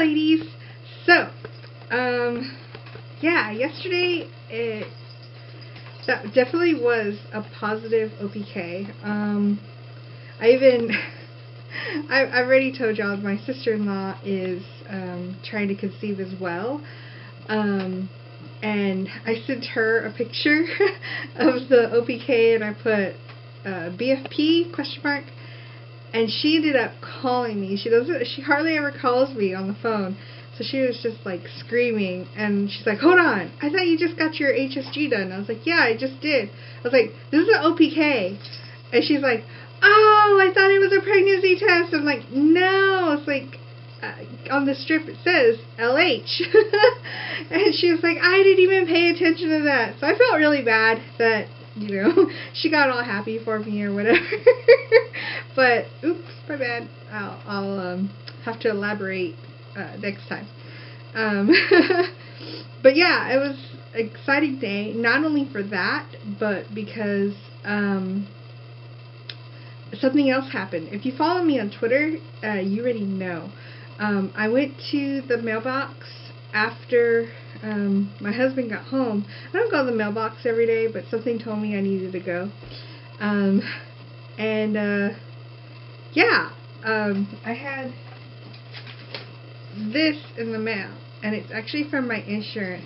ladies. So, yeah, yesterday that definitely was a positive OPK. I even I've already told y'all my sister-in-law is trying to conceive as well. And I sent her a picture of the OPK and I put BFP question mark. And she ended up calling me. She hardly ever calls me on the phone. So she was just like screaming, and she's like, "Hold on, I thought you just got your HSG done." I was like, "Yeah, I just did." I was like, "This is an OPK," and she's like, "Oh, I thought it was a pregnancy test." I'm like, "No," it's like on the strip it says LH, and she was like, "I didn't even pay attention to that." So I felt really bad that she got all happy for me or whatever. But oops, my bad. I'll have to elaborate next time. But yeah, it was an exciting day, not only for that, but because something else happened. If you follow me on Twitter, you already know. I went to the mailbox after my husband got home. I don't go to the mailbox every day, but something told me I needed to go. I had this in the mail, and it's actually from my insurance.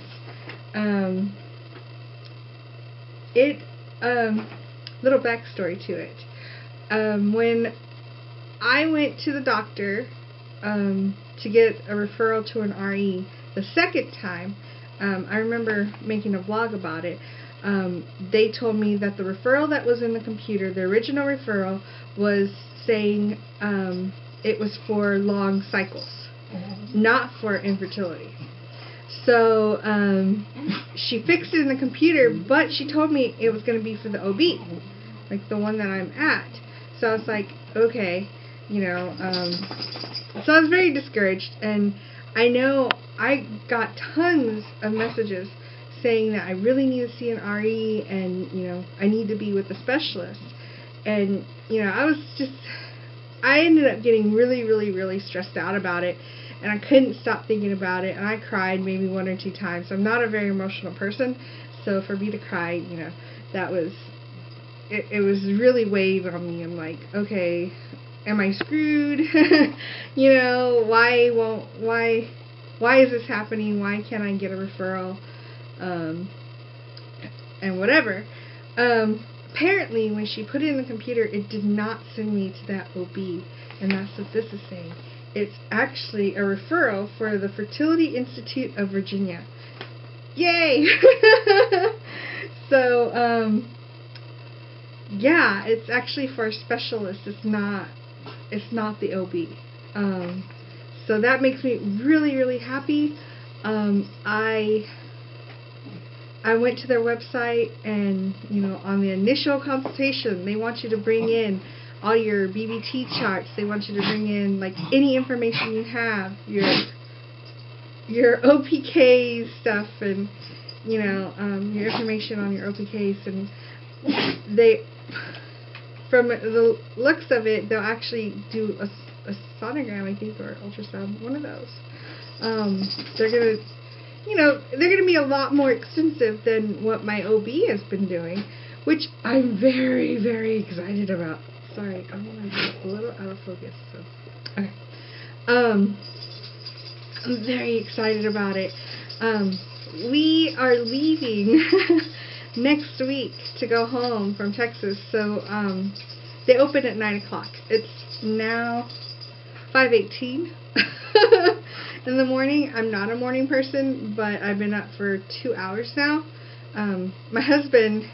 Little backstory to it. When I went to the doctor to get a referral to an RE the second time, I remember making a vlog about it. They told me that the referral that was in the computer, the original referral, was saying it was for long cycles, not for infertility. So she fixed it in the computer, but she told me it was going to be for the OB, like the one that I'm at. So I was like, okay, so I was very discouraged, and I know I got tons of messages saying that I really need to see an RE, and I need to be with a specialist. And I ended up getting really, really, really stressed out about it, and I couldn't stop thinking about it, and I cried maybe 1 or 2 times. I'm not a very emotional person, so for me to cry, that was it was really weighing on me. I'm like, okay, am I screwed? Why is this happening? Why can't I get a referral? And whatever. Apparently, when she put it in the computer, it did not send me to that OB, and that's what this is saying. It's actually a referral for the Fertility Institute of Virginia. Yay! So, yeah, it's actually for a specialist. It's not the OB. So that makes me really, really happy. I went to their website, and on the initial consultation, they want you to bring in all your BBT charts. They want you to bring in like any information you have, your OPK stuff, and your information on your OPKs. And they, from the looks of it, they'll actually do a sonogram, I think, or ultrasound, one of those. They're gonna be a lot more extensive than what my OB has been doing, which I'm very, very excited about. Sorry, I'm a little out of focus. So, okay. I'm very excited about it. We are leaving next week to go home from Texas. So they open at 9 o'clock. It's now 5:18 in the morning. I'm not a morning person, but I've been up for 2 hours now. My husband,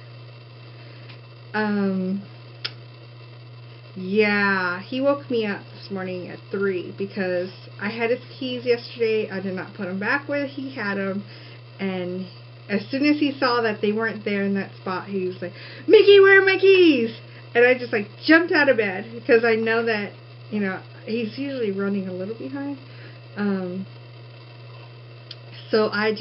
he woke me up this morning at 3 because I had his keys yesterday. I did not put them back where he had them, and as soon as he saw that they weren't there in that spot, he was like, "Mickey, where are my keys?" And I just jumped out of bed because I know that he's usually running a little behind. So I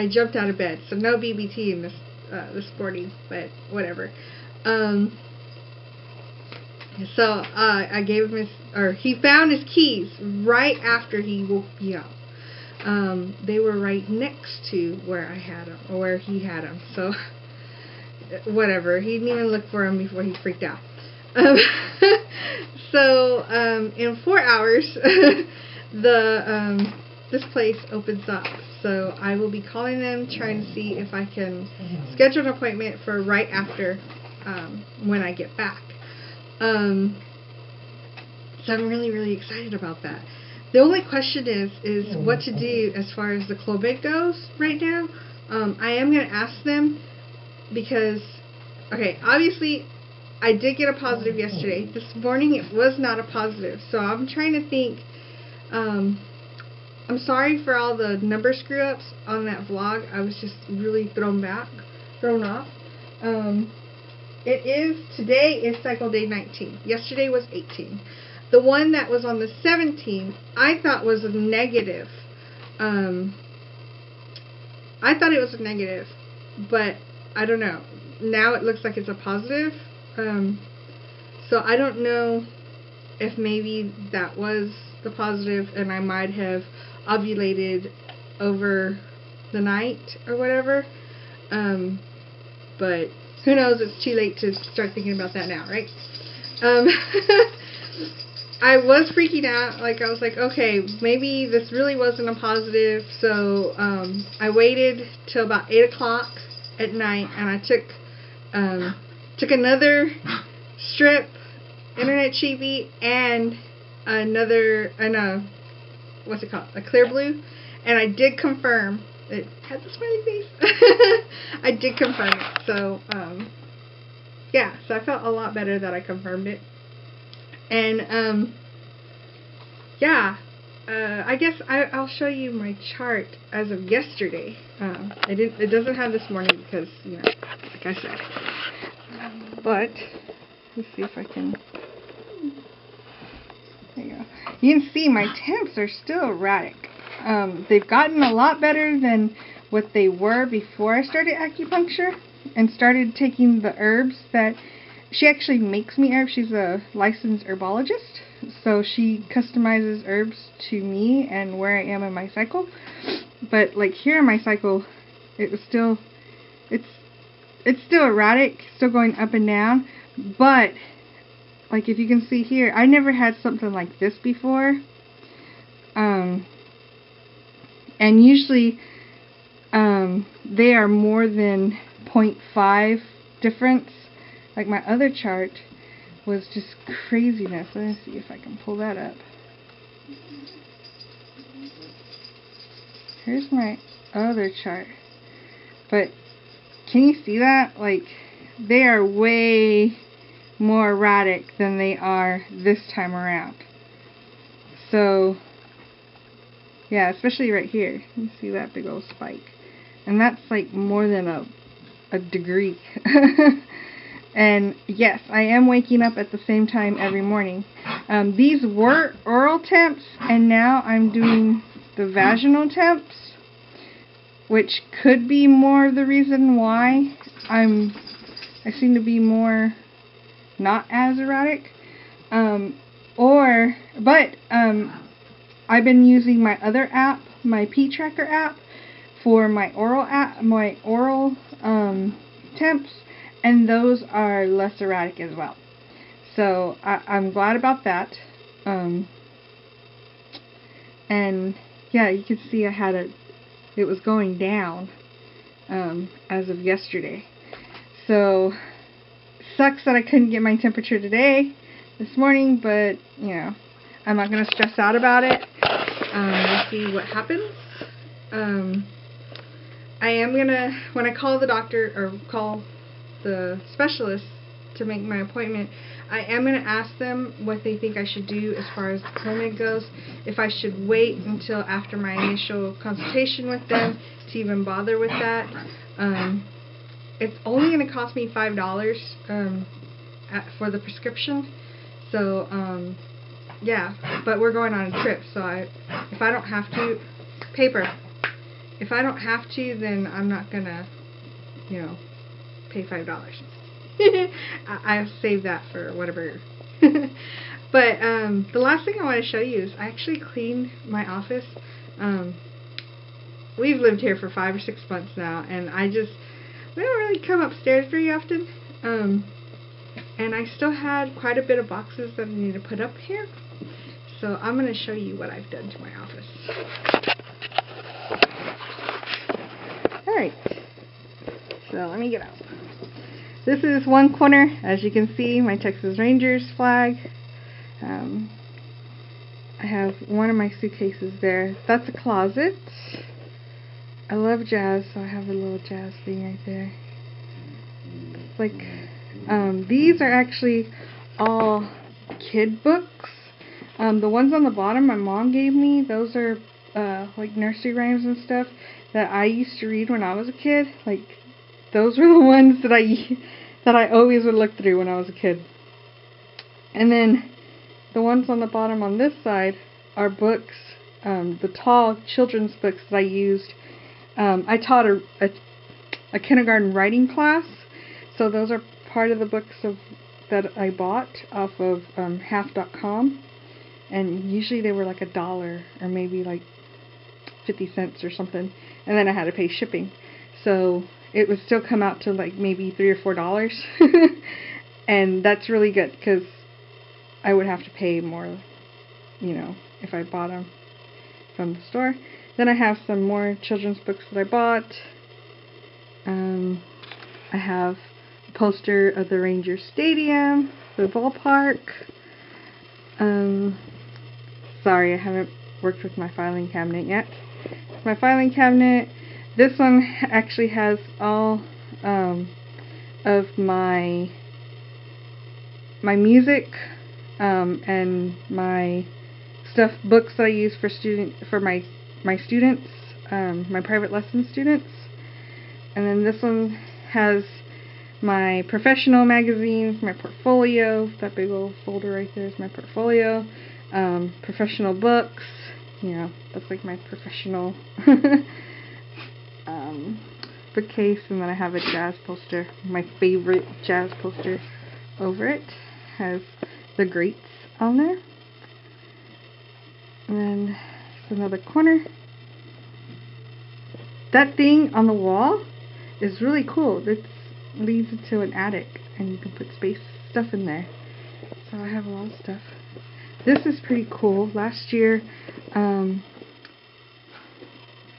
jumped out of bed. So no BBT in this morning, but whatever. So I gave him he found his keys right after he woke me up. They were right next to where I had them, or where he had them. So whatever. He didn't even look for them before he freaked out. So in 4 hours, this place opens up. So I will be calling them, trying to see if I can schedule an appointment for right after when I get back. So I'm really, really excited about that. The only question is what to do as far as the Clomid goes right now. I am going to ask them because, okay, obviously I did get a positive yesterday. This morning it was not a positive. So I'm trying to think. I'm sorry for all the number screw ups on that vlog. I was just really thrown off. Today is cycle day 19. Yesterday was 18. The one that was on the 17th, I thought was a negative. I thought it was a negative, but I don't know. Now it looks like it's a positive. So I don't know if maybe that was the positive and I might have ovulated over the night or whatever. But who knows? It's too late to start thinking about that now, right? I was freaking out. Like, I was like, okay, maybe this really wasn't a positive. So I waited till about 8 o'clock at night, and I took another strip, internet cheapy, and what's it called? A clear blue. And I did confirm. It had the smiley face. I did confirm it. So, yeah. So I felt a lot better that I confirmed it. And, yeah. I guess I'll show you my chart as of yesterday. It doesn't have this morning because, you know, like I said. But, let's see if I can. There you go. You can see my temps are still erratic. They've gotten a lot better than what they were before I started acupuncture and started taking the herbs that she actually makes me herbs. She's a licensed herbologist, so she customizes herbs to me and where I am in my cycle. But like here in my cycle, it's still erratic, still going up and down. But like if you can see here, I never had something like this before. And usually they are more than 0.5 difference. Like my other chart was just craziness. Let me see if I can pull that up. Here's my other chart. But can you see that? Like they are way more erratic than they are this time around. So yeah, especially right here. You see that big old spike. And that's like more than a degree. And yes, I am waking up at the same time every morning. These were oral temps, and now I'm doing the vaginal temps, which could be more of the reason why I seem to be more not as erratic. But I've been using my other app, my P Tracker app, for my oral temps, and those are less erratic as well. So I'm glad about that. And yeah, you can see it was going down as of yesterday. So sucks that I couldn't get my temperature this morning, but you know, I'm not going to stress out about it. We'll see what happens. I am going to, when I call the doctor or call the specialist to make my appointment, I am going to ask them what they think I should do as far as the Clomid goes. If I should wait until after my initial consultation with them to even bother with that. It's only going to cost me $5 for the prescription. So, yeah, but we're going on a trip, so if I don't have to, if I don't have to, then I'm not gonna, you know, pay $5. I'll save that for whatever But the last thing I want to show you is I actually cleaned my office. We've lived here for 5 or 6 months now, and we don't really come upstairs very often. And I still had quite a bit of boxes that I need to put up here. So I'm going to show you what I've done to my office. Alright, so let me get out. This is one corner, as you can see, my Texas Rangers flag. I have one of my suitcases there. That's a closet. I love jazz, so I have a little jazz thing right there. Like, these are actually all kid books. The ones on the bottom my mom gave me, those are like nursery rhymes and stuff that I used to read when I was a kid. Like, those were the ones that I always would look through when I was a kid. And then the ones on the bottom on this side are books, the tall children's books that I used. I taught a kindergarten writing class, so those are part of the books that I bought off of half.com, and usually they were like $1 or maybe like 50 cents or something, and then I had to pay shipping, so it would still come out to like maybe $3 or $4. And that's really good because I would have to pay more, you know, if I bought them from the store. Then I have some more children's books that I bought. I have a poster of the Ranger Stadium, the ballpark. Sorry, I haven't worked with my filing cabinet yet. My filing cabinet, this one actually has all of my music and my books that I use for my students, my private lesson students. And then this one has my professional magazines, my portfolio. That big old folder right there is my portfolio. Professional books. You know, that's like my professional bookcase. And then I have a jazz poster, my favorite jazz poster over it. Has the greats on there. And then there's another corner. That thing on the wall is really cool. It leads into an attic, and you can put stuff in there. So I have a lot of stuff. This is pretty cool. Last year,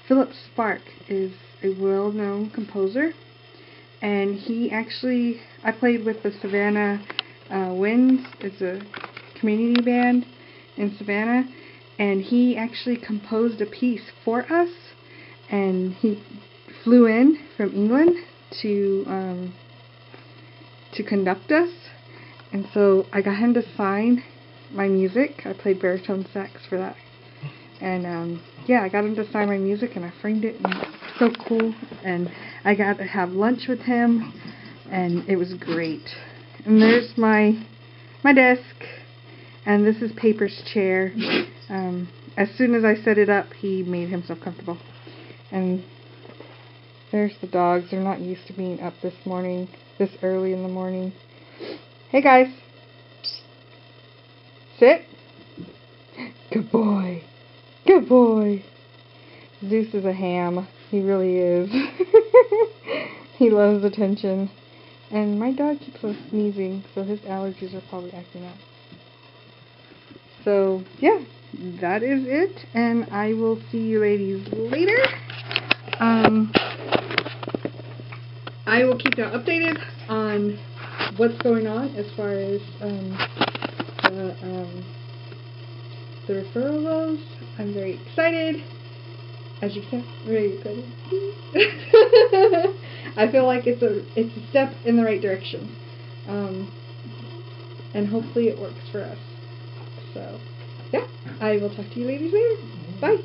Philip Spark is a well-known composer, and I played with the Savannah Winds. It's a community band in Savannah, and he actually composed a piece for us, and he flew in from England to conduct us, and so I got him to sign my music. I played baritone sax for that, and yeah, I got him to sign my music, and I framed it, and it's so cool, and I got to have lunch with him, and it was great. And there's my desk, and this is Paper's chair. As soon as I set it up, he made himself comfortable. And there's the dogs. They're not used to being up this early in the morning. Hey guys. Sit. Good boy. Good boy. Zeus is a ham. He really is. He loves attention. And my dog keeps on sneezing, so his allergies are probably acting up. So, yeah, that is it, and I will see you ladies later. I will keep you updated on what's going on as far as the referral goes. I'm very excited. As you can tell, very excited. I feel like it's a step in the right direction, and hopefully it works for us. So, yeah, I will talk to you ladies later. Bye.